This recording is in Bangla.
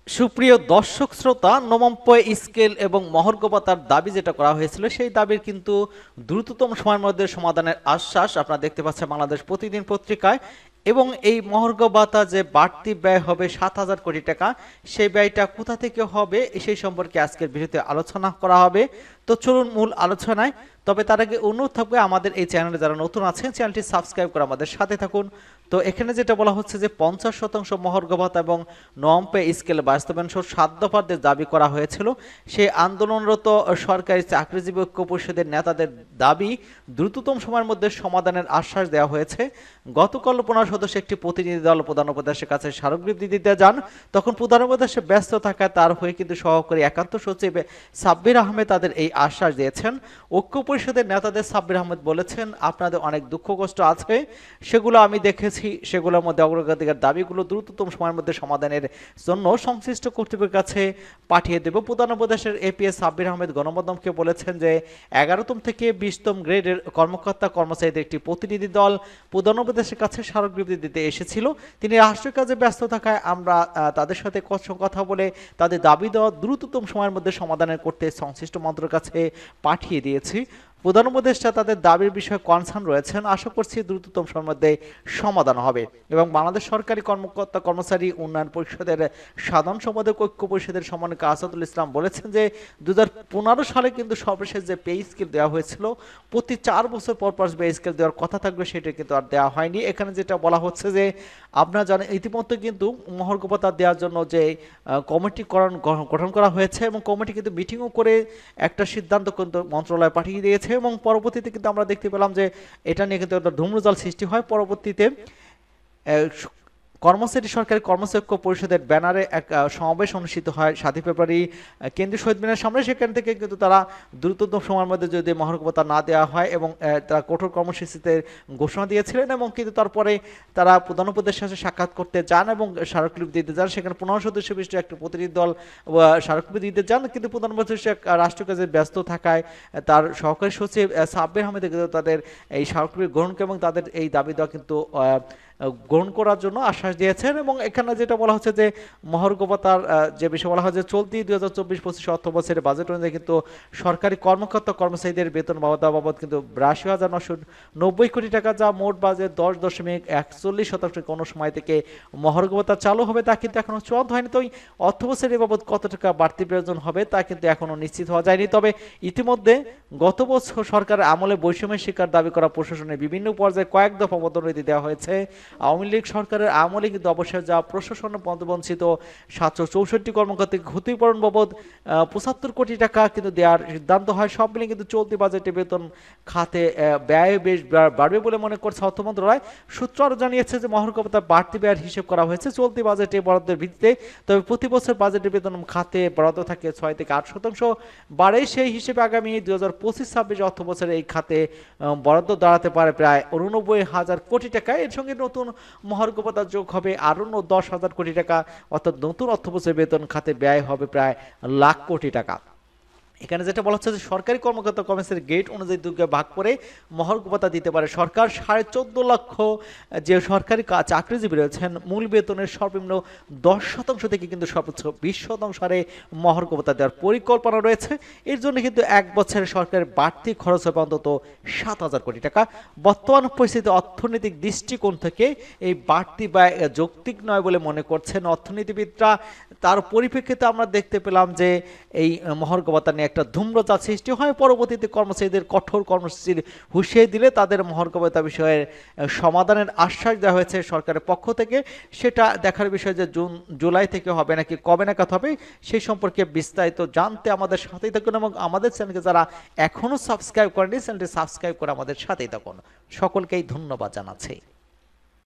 সুপ্রিয় দর্শক শ্রোতা, নমম্পয় স্কেল এবং মহার্ঘ ভাতার দাবি যেটা করা হয়েছিল সেই দাবির কিন্তু দ্রুততম সময়ের মধ্যে সমাধানের আশ্বাস আপনারা দেখতে পাচ্ছেন বাংলাদেশ প্রতিদিন পত্রিকায়। এবং এই মহার্ঘ ভাতা যে বাড়তি ব্যয় হবে 7,000 কোটি টাকা, সেই ব্যয়টা কোথা থেকে হবে সেই সম্পর্কে আজকের ভিডিওতে আলোচনা করা হবে। তো চলুন মূল আলোচনায়। তবে তার আগে অনুরোধ থাকবে আমাদের এই চ্যানেলে যারা নতুন আছেন চ্যানেলটি সাবস্ক্রাইব করে আমাদের সাথে থাকুন। তো এখানে যেটা বলা হচ্ছে যে 50% মহার্ঘ ভাতা এবং নমপে স্কেল বাস্তবায়ন সহ 7 দফার যে দাবি করা হয়েছিল, সেই আন্দোলনরত সরকারি চাকরিজীবী ঐক্য পরিষদের নেতাদের দাবি দ্রুততম সময়ের মধ্যে সমাধানের আশ্বাস দেওয়া হয়েছে। গতকাল 15 সদস্য একটি প্রতিনিধি দল প্রধান উপদেষ্টার কাছে স্মারকলিপি দিতে যান। তখন প্রধান উপদেষ্টা ব্যস্ত থাকায় তার হয়ে কিন্তু সহকারী একান্ত সচিব সাব্বির আহমেদ তাদের এই আশ্বাস দিয়েছেন। ঐক্য পরিষদের নেতাদের সাব্বির আহমেদ বলেছেন, আপনাদের অনেক দুঃখ কষ্ট আছে, সেগুলো আমি দেখেছি। সেগুলোর মধ্যে অগ্রাধিকার দাবিগুলো দ্রুততম সময়ের মধ্যে সমাধানের জন্য সংশ্লিষ্ট কর্তৃপক্ষের কাছে পাঠিয়ে দেব। প্রধান উপদেষ্টার এপিএস সাব্বির আহমেদ গণমাধ্যমকে বলেছেন যে 11তম থেকে 20তম গ্রেডের কর্মকর্তা কর্মচারীদের একটি প্রতিনিধি দল প্রধান উপদেষ্টার কাছে স্মারকলিপি দিতে এসেছিল। তিনি রাষ্ট্রীয় কাজে ব্যস্ত থাকায় আমরা তাদের সাথে কথা বলে তাদের দাবি দেওয়া দ্রুততম সময়ের মধ্যে সমাধানের করতে সংশ্লিষ্ট মন্ত্রকের কাছে পাঠিয়ে দিয়েছি। প্রধান উপদেষ্টা তাদের দাবির বিষয়ে কনসার্ন রয়েছেন। আশা করছি দ্রুততম সময়ের মধ্যে সমাধান হবে। এবং বাংলাদেশ সরকারি কর্মকর্তা কর্মচারী উন্নয়ন পরিষদের সাধারণ সম্পাদক ঐক্য পরিষদের সমন্বয়ক আসাদুল ইসলাম বলেছেন যে 2015 সালে কিন্তু সর্বশেষ যে পে স্কেল দেওয়া হয়েছিল, প্রতি 4 বছর পর পর পে স্কেল দেওয়ার কথা থাকবে, সেটা কিন্তু আর দেওয়া হয়নি। এখানে যেটা বলা হচ্ছে যে আপনারা জানেন ইতিমধ্যে কিন্তু মহার্ঘ ভাতা দেওয়ার জন্য যে কমিটি গঠন করা হয়েছে এবং কমিটি কিন্তু মিটিংও করে একটা সিদ্ধান্ত কিন্তু মন্ত্রণালয়ে পাঠিয়ে দিয়েছে। এবং পরবর্তীতে কিন্তু আমরা দেখতে পেলাম যে এটা নিয়ে কিন্তু একটা ধূম্রজাল সৃষ্টি হয়। পরবর্তীতে কর্মচারী সরকারি কর্মচারী ঐক্য পরিষদের ব্যানারে এক সমাবেশ অনুষ্ঠিত হয় 7 ফেব্রুয়ারি কেন্দ্রীয় শহীদ মিনারের সামনে। সেখান থেকে কিন্তু তারা দ্রুততম সময়ের মধ্যে যদি মহার্ঘ ভাতা না দেওয়া হয় এবং তারা কঠোর কর্মসূচিতে ঘোষণা দিয়েছিলেন। এবং কিন্তু তারপরে তারা প্রধান উপদেষ্টার সাথে সাক্ষাৎ করতে যান এবং স্মারকলিপি দিতে যান। সেখানে 15 সদস্য বিশিষ্ট একটি প্রতিনিধি দল স্মারকলিপি দিতে যান, কিন্তু প্রধান উপদেষ্টা রাষ্ট্রীয় কাজে ব্যস্ত থাকায় তার সহকারী সচিব সাব্বির আহমেদ কিন্তু তাদের এই স্মারকলিপি গ্রহণ এবং তাদের এই দাবি দেওয়া কিন্তু গ্রহণ করার জন্য আশ্বাস দিয়েছেন। এবং এখানে যেটা বলা হচ্ছে যে মহার্ঘ ভাতার যে বিষয় বলা হয় যে চলতি 2024-25 অর্থ বছরের বাজেট অনুযায়ী কিন্তু সরকারি কর্মকর্তা কর্মচারীদের বেতন বাবদ কিন্তু 82,990 কোটি টাকা, যা মোট বাজেট 10.41% কোনো সময় থেকে মহার্ঘ ভাতা চালু হবে তা কিন্তু এখনো চূড়ান্ত হয়নি। তো অর্থ বছরের বাবদ কত টাকা বাড়তি প্রয়োজন হবে তা কিন্তু এখনো নিশ্চিত হওয়া যায়নি। তবে ইতিমধ্যে গত বছর সরকারের আমলে বৈষম্যের শিকার দাবি করা প্রশাসনের বিভিন্ন পর্যায়ে কয়েক দফা পদোন্নতি দেওয়া হয়েছে। আওয়ামী লীগ সরকারের আমলে কিন্তু অবশ্যই যা প্রশাসন পদবঞ্চিত 764 কর্মকর্তাকে ক্ষতিপূরণ বাবদ 75 কোটি টাকা কিন্তু দেওয়ার সিদ্ধান্ত হয়। সব মিলে কিন্তু চলতি বাজেটে বেতন খাতে ব্যয় বেশ বাড়বে বলে মনে করছে অর্থ মন্ত্রণালয়। সূত্র আরও জানিয়েছে যে মহার্ঘ ভাতা বাড়তি ব্যয়ের হিসেব করা হয়েছে চলতি বাজেটে বরাদ্দের ভিত্তিতে। তবে প্রতি বছর বাজেটে বেতন খাতে বরাদ্দ থাকে 6 থেকে 8% বাড়ে। সেই হিসেবে আগামী 2025-26 অর্থ বছরে এই খাতে বরাদ্দ দাঁড়াতে পারে প্রায় 89,000 কোটি টাকা। এর সঙ্গে নতুন মহার্ঘ ভাতা যোগ হবে আরও 10,000 কোটি টাকা, অর্থাৎ নতুন অর্থবছরে বেতন খাতে ব্যয় হবে প্রায় লাখ কোটি টাকা। এখানে যেটা বলা হচ্ছে যে সরকারি কর্মকর্তা কর্মচারী গেট অনুযায়ী দুর্গে ভাগ করে মহার্ঘ ভাতা দিতে পারে সরকার। 14.5 লক্ষ যে সরকারি চাকরিজীবী রয়েছেন মূল বেতনের সর্বনিম্ন 10% থেকে কিন্তু সর্বোচ্চ 20% হারে মহার্ঘ ভাতা দেওয়ার পরিকল্পনা রয়েছে। এর জন্য কিন্তু এক বছরে সরকারের বাড়তি খরচ হবে অন্তত 7,000 কোটি টাকা। বর্তমান পরিস্থিতি অর্থনৈতিক দৃষ্টিকোণ থেকে এই বাড়তি ব্যয় যৌক্তিক নয় বলে মনে করছেন অর্থনীতিবিদরা। তার পরিপ্রেক্ষিতে আমরা দেখতে পেলাম যে এই মহার্ঘ ভাতা নিয়ে একটা ধূম্রজাল সৃষ্টি হয়। পরবর্তীতে কর্মচারীদের কঠোর কর্মসূচির হুঁশিয়ারি দিলে তাদের মহার্ঘ ভাতা বিষয়ে সমাধানের আশ্বাস দেওয়া হয়েছে সরকারের পক্ষ থেকে। সেটা দেখার বিষয় যে জুলাই থেকে হবে নাকি কবে নাগাদ হবে সেই সম্পর্কে বিস্তারিত জানতে আমাদের সাথেই থাকুন এবং আমাদের চ্যানেলকে যারা এখনো সাবস্ক্রাইব করেনি চ্যানেলটি সাবস্ক্রাইব করে আমাদের সাথেই থাকুন। সকলকেই ধন্যবাদ জানাচ্ছি।